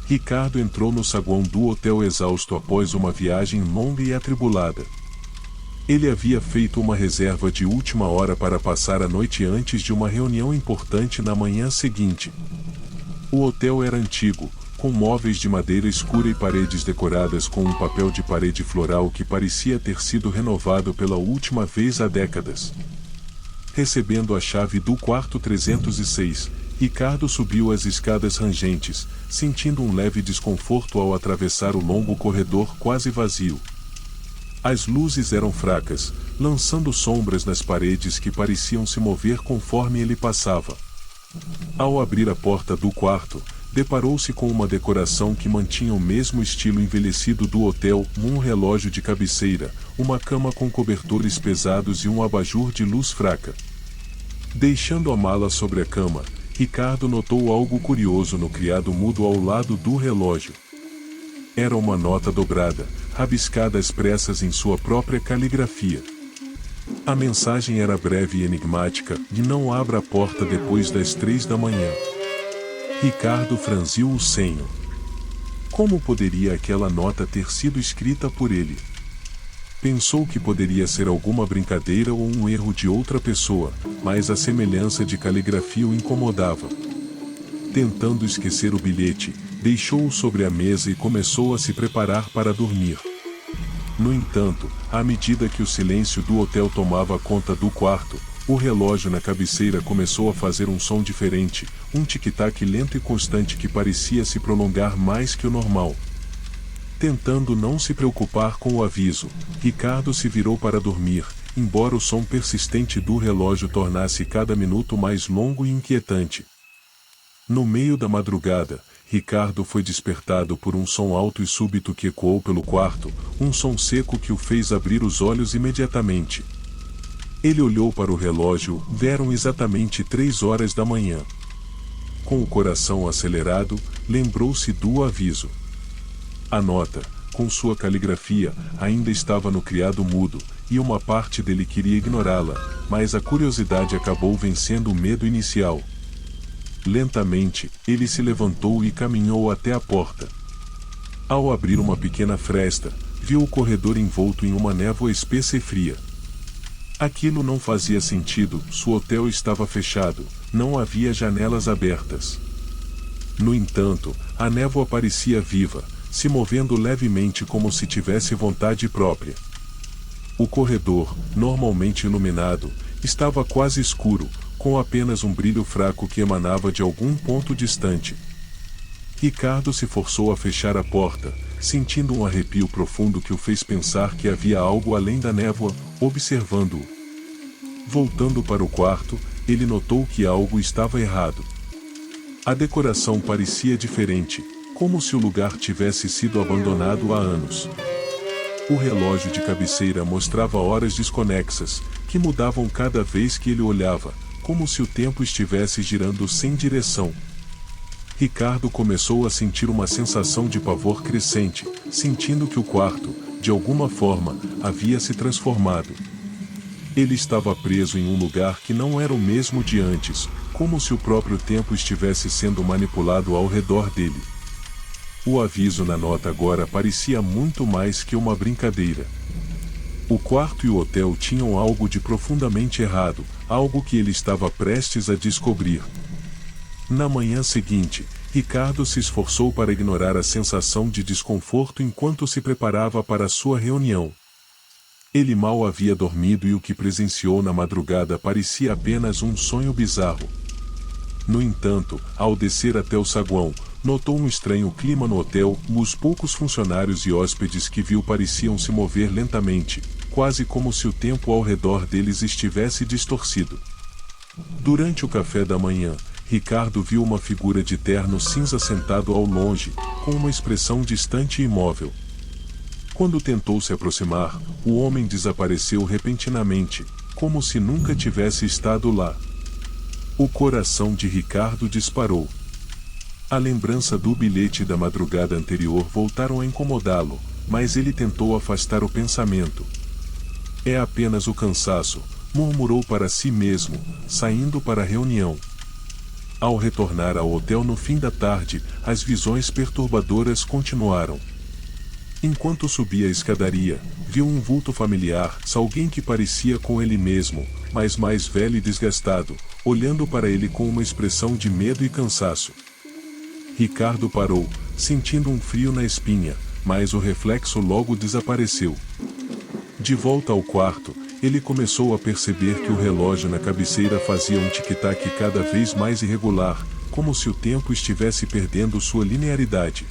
Ricardo entrou no saguão do hotel exausto após uma viagem longa e atribulada. Ele havia feito uma reserva de última hora para passar a noite antes de uma reunião importante na manhã seguinte. O hotel era antigo, com móveis de madeira escura e paredes decoradas com um papel de parede floral que parecia ter sido renovado pela última vez há décadas. Recebendo a chave do quarto 306, Ricardo subiu as escadas rangentes, sentindo um leve desconforto ao atravessar o longo corredor quase vazio. As luzes eram fracas, lançando sombras nas paredes que pareciam se mover conforme ele passava. Ao abrir a porta do quarto, deparou-se com uma decoração que mantinha o mesmo estilo envelhecido do hotel, um relógio de cabeceira, uma cama com cobertores pesados e um abajur de luz fraca. Deixando a mala sobre a cama, Ricardo notou algo curioso no criado mudo ao lado do relógio. Era uma nota dobrada, rabiscada às pressas em sua própria caligrafia. A mensagem era breve e enigmática, e não abra a porta depois das 3 da manhã. Ricardo franziu o senho. Como poderia aquela nota ter sido escrita por ele? Pensou que poderia ser alguma brincadeira ou um erro de outra pessoa, mas a semelhança de caligrafia o incomodava. Tentando esquecer o bilhete, deixou-o sobre a mesa e começou a se preparar para dormir. No entanto, à medida que o silêncio do hotel tomava conta do quarto, o relógio na cabeceira começou a fazer um som diferente, um tic-tac lento e constante que parecia se prolongar mais que o normal. Tentando não se preocupar com o aviso, Ricardo se virou para dormir, embora o som persistente do relógio tornasse cada minuto mais longo e inquietante. No meio da madrugada, Ricardo foi despertado por um som alto e súbito que ecoou pelo quarto, um som seco que o fez abrir os olhos imediatamente. Ele olhou para o relógio, eram exatamente 3 horas da manhã. Com o coração acelerado, lembrou-se do aviso. A nota, com sua caligrafia, ainda estava no criado mudo, e uma parte dele queria ignorá-la, mas a curiosidade acabou vencendo o medo inicial. Lentamente, ele se levantou e caminhou até a porta. Ao abrir uma pequena fresta, viu o corredor envolto em uma névoa espessa e fria. Aquilo não fazia sentido, seu hotel estava fechado, não havia janelas abertas. No entanto, a névoa parecia viva, se movendo levemente como se tivesse vontade própria. O corredor, normalmente iluminado, estava quase escuro, com apenas um brilho fraco que emanava de algum ponto distante. Ricardo se forçou a fechar a porta, sentindo um arrepio profundo que o fez pensar que havia algo além da névoa, observando-o. Voltando para o quarto, ele notou que algo estava errado. A decoração parecia diferente, como se o lugar tivesse sido abandonado há anos. O relógio de cabeceira mostrava horas desconexas, que mudavam cada vez que ele olhava, como se o tempo estivesse girando sem direção. Ricardo começou a sentir uma sensação de pavor crescente, sentindo que o quarto, de alguma forma, havia se transformado. Ele estava preso em um lugar que não era o mesmo de antes, como se o próprio tempo estivesse sendo manipulado ao redor dele. O aviso na nota agora parecia muito mais que uma brincadeira. O quarto e o hotel tinham algo de profundamente errado, algo que ele estava prestes a descobrir. Na manhã seguinte, Ricardo se esforçou para ignorar a sensação de desconforto enquanto se preparava para sua reunião. Ele mal havia dormido e o que presenciou na madrugada parecia apenas um sonho bizarro. No entanto, ao descer até o saguão, notou um estranho clima no hotel, os poucos funcionários e hóspedes que viu pareciam se mover lentamente, quase como se o tempo ao redor deles estivesse distorcido. Durante o café da manhã, Ricardo viu uma figura de terno cinza sentado ao longe, com uma expressão distante e imóvel. Quando tentou se aproximar, o homem desapareceu repentinamente, como se nunca tivesse estado lá. O coração de Ricardo disparou. A lembrança do bilhete da madrugada anterior voltaram a incomodá-lo, mas ele tentou afastar o pensamento. É apenas o cansaço, murmurou para si mesmo, saindo para a reunião. Ao retornar ao hotel no fim da tarde, as visões perturbadoras continuaram. Enquanto subia a escadaria, viu um vulto familiar, alguém que parecia com ele mesmo, mas mais velho e desgastado, olhando para ele com uma expressão de medo e cansaço. Ricardo parou, sentindo um frio na espinha, mas o reflexo logo desapareceu. De volta ao quarto, ele começou a perceber que o relógio na cabeceira fazia um tic-tac cada vez mais irregular, como se o tempo estivesse perdendo sua linearidade.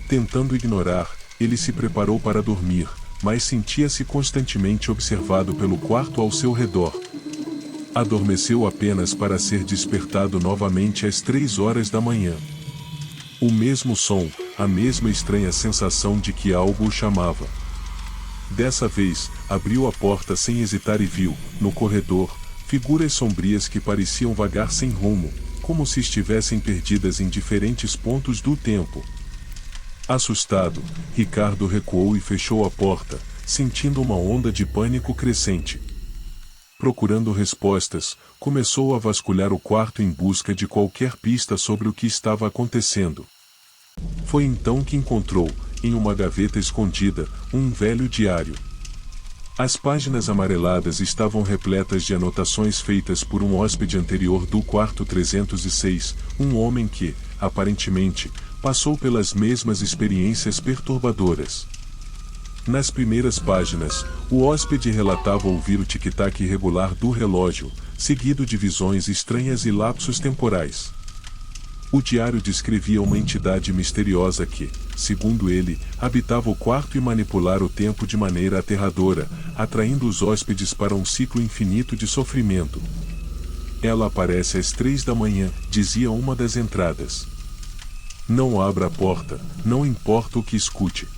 Tentando ignorar, ele se preparou para dormir, mas sentia-se constantemente observado pelo quarto ao seu redor. Adormeceu apenas para ser despertado novamente às 3 horas da manhã. O mesmo som, a mesma estranha sensação de que algo o chamava. Dessa vez, abriu a porta sem hesitar e viu, no corredor, figuras sombrias que pareciam vagar sem rumo, como se estivessem perdidas em diferentes pontos do tempo. Assustado, Ricardo recuou e fechou a porta, sentindo uma onda de pânico crescente. Procurando respostas, começou a vasculhar o quarto em busca de qualquer pista sobre o que estava acontecendo. Foi então que encontrou, em uma gaveta escondida, um velho diário. As páginas amareladas estavam repletas de anotações feitas por um hóspede anterior do quarto 306, um homem que, aparentemente, passou pelas mesmas experiências perturbadoras. Nas primeiras páginas, o hóspede relatava ouvir o tic-tac irregular do relógio, seguido de visões estranhas e lapsos temporais. O diário descrevia uma entidade misteriosa que, segundo ele, habitava o quarto e manipulara o tempo de maneira aterradora, atraindo os hóspedes para um ciclo infinito de sofrimento. Ela aparece às 3 da manhã, dizia uma das entradas. Não abra a porta, não importa o que escute.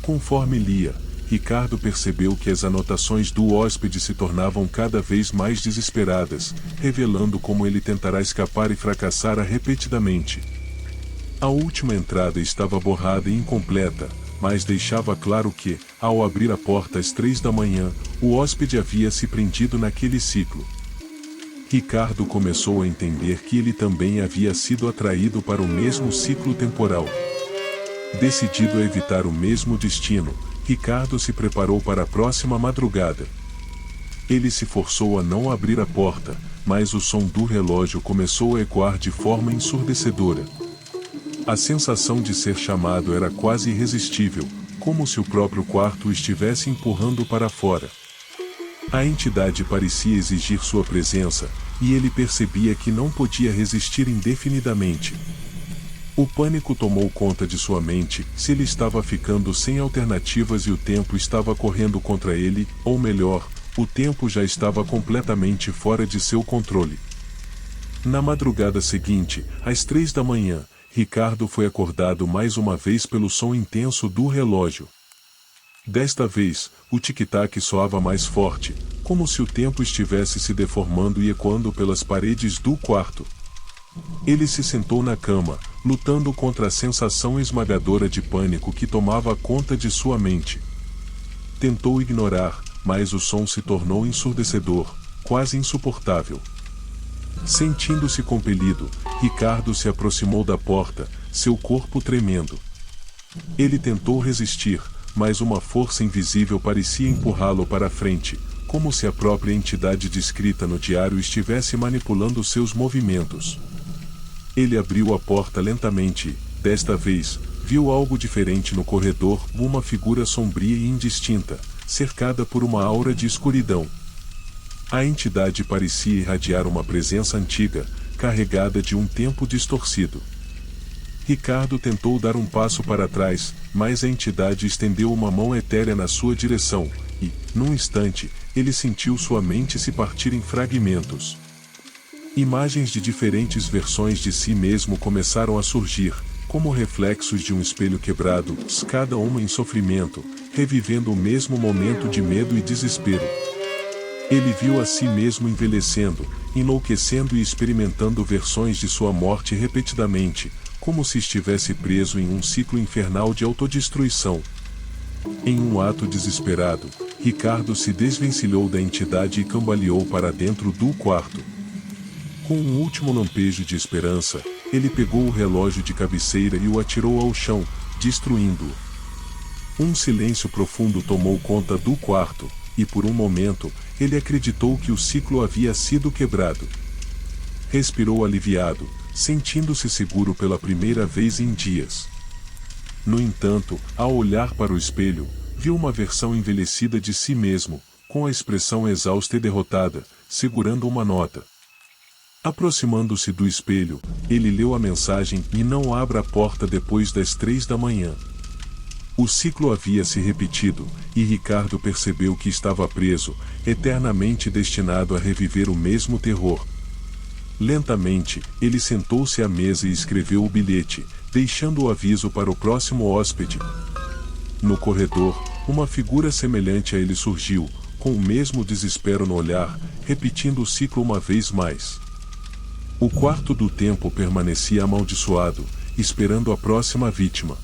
Conforme lia, Ricardo percebeu que as anotações do hóspede se tornavam cada vez mais desesperadas, revelando como ele tentará escapar e fracassara repetidamente. A última entrada estava borrada e incompleta, mas deixava claro que, ao abrir a porta às 3 da manhã, o hóspede havia se prendido naquele ciclo. Ricardo começou a entender que ele também havia sido atraído para o mesmo ciclo temporal. Decidido a evitar o mesmo destino, Ricardo se preparou para a próxima madrugada. Ele se forçou a não abrir a porta, mas o som do relógio começou a ecoar de forma ensurdecedora. A sensação de ser chamado era quase irresistível, como se o próprio quarto o estivesse empurrando para fora. A entidade parecia exigir sua presença, e ele percebia que não podia resistir indefinidamente. O pânico tomou conta de sua mente, se ele estava ficando sem alternativas e o tempo estava correndo contra ele, ou melhor, o tempo já estava completamente fora de seu controle. Na madrugada seguinte, às 3 da manhã, Ricardo foi acordado mais uma vez pelo som intenso do relógio. Desta vez, o tic-tac soava mais forte, como se o tempo estivesse se deformando e ecoando pelas paredes do quarto. Ele se sentou na cama, lutando contra a sensação esmagadora de pânico que tomava conta de sua mente. Tentou ignorar, mas o som se tornou ensurdecedor, quase insuportável. Sentindo-se compelido, Ricardo se aproximou da porta, seu corpo tremendo. Ele tentou resistir, mas uma força invisível parecia empurrá-lo para a frente, como se a própria entidade descrita no diário estivesse manipulando seus movimentos. Ele abriu a porta lentamente e, desta vez, viu algo diferente no corredor, uma figura sombria e indistinta, cercada por uma aura de escuridão. A entidade parecia irradiar uma presença antiga, carregada de um tempo distorcido. Ricardo tentou dar um passo para trás, mas a entidade estendeu uma mão etérea na sua direção, e, num instante, ele sentiu sua mente se partir em fragmentos. Imagens de diferentes versões de si mesmo começaram a surgir, como reflexos de um espelho quebrado, cada uma em sofrimento, revivendo o mesmo momento de medo e desespero. Ele viu a si mesmo envelhecendo, enlouquecendo e experimentando versões de sua morte repetidamente, como se estivesse preso em um ciclo infernal de autodestruição. Em um ato desesperado, Ricardo se desvencilhou da entidade e cambaleou para dentro do quarto. Com um último lampejo de esperança, ele pegou o relógio de cabeceira e o atirou ao chão, destruindo-o. Um silêncio profundo tomou conta do quarto, e por um momento, ele acreditou que o ciclo havia sido quebrado. Respirou aliviado, sentindo-se seguro pela primeira vez em dias. No entanto, ao olhar para o espelho, viu uma versão envelhecida de si mesmo, com a expressão exausta e derrotada, segurando uma nota. Aproximando-se do espelho, ele leu a mensagem: "E não abra a porta depois das 3 da manhã." O ciclo havia se repetido, e Ricardo percebeu que estava preso, eternamente destinado a reviver o mesmo terror. Lentamente, ele sentou-se à mesa e escreveu o bilhete, deixando o aviso para o próximo hóspede. No corredor, uma figura semelhante a ele surgiu, com o mesmo desespero no olhar, repetindo o ciclo uma vez mais. O quarto do tempo permanecia amaldiçoado, esperando a próxima vítima.